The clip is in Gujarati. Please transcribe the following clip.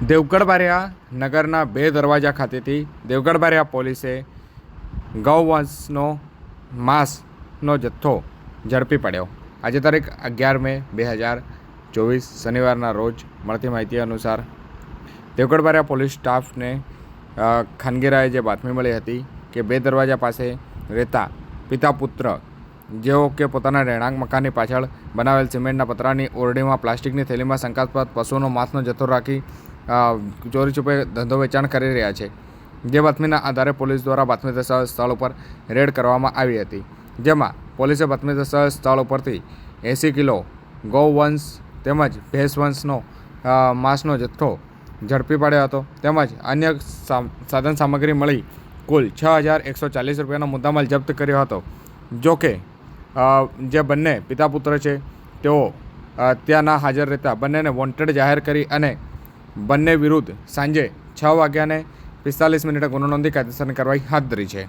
દેવગઢ બારિયા નગરના બે દરવાજા ખાતેથી દેવગઢ બારિયા પોલીસે ગૌવંશનો માંસનો જથ્થો ઝડપી પડ્યો. આજે તારીખ 11 મે 2024 શનિવારના રોજ મળતી માહિતી અનુસાર દેવગઢ બારિયા પોલીસ સ્ટાફને ખાનગીરાએ જે બાતમી મળી હતી કે બે દરવાજા પાસે રહેતા પિતા પુત્ર જેઓ કે પોતાના રહેણાંક મકાનની પાછળ બનાવેલ સિમેન્ટના પતરાની ઓરડીમાં પ્લાસ્ટિકની થેલીમાં શંકાસ્પદ પશુનો માંસનો જથ્થો રાખી ચોરી છુપે ધંધો વેચાણ કરી રહ્યા છે. જે બાતમીના આધારે પોલીસ દ્વારા બાતમીદાર સ્થળ ઉપર રેડ કરવામાં આવી હતી, જેમાં પોલીસે બાતમીદાર સ્થળ ઉપરથી 80 કિલો ગૌવંશ તેમજ ભેંસવંશનો માંસનો જથ્થો ઝડપી પાડ્યો હતો. તેમજ અન્ય સાધન સામગ્રી મળી કુલ 6,140 રૂપિયાનો મુદ્દામાલ જપ્ત કર્યો હતો. જો કે જે બંને પિતા પુત્ર છે તેઓ ત્યાં ના હાજર રહેતા બંનેને વોન્ટેડ જાહેર કરી અને બંને વિરુદ્ધ સાંજે 6:45 ગુનો નોંધી કાયદેસરની કાર્યવાહી હાથ ધરી છે.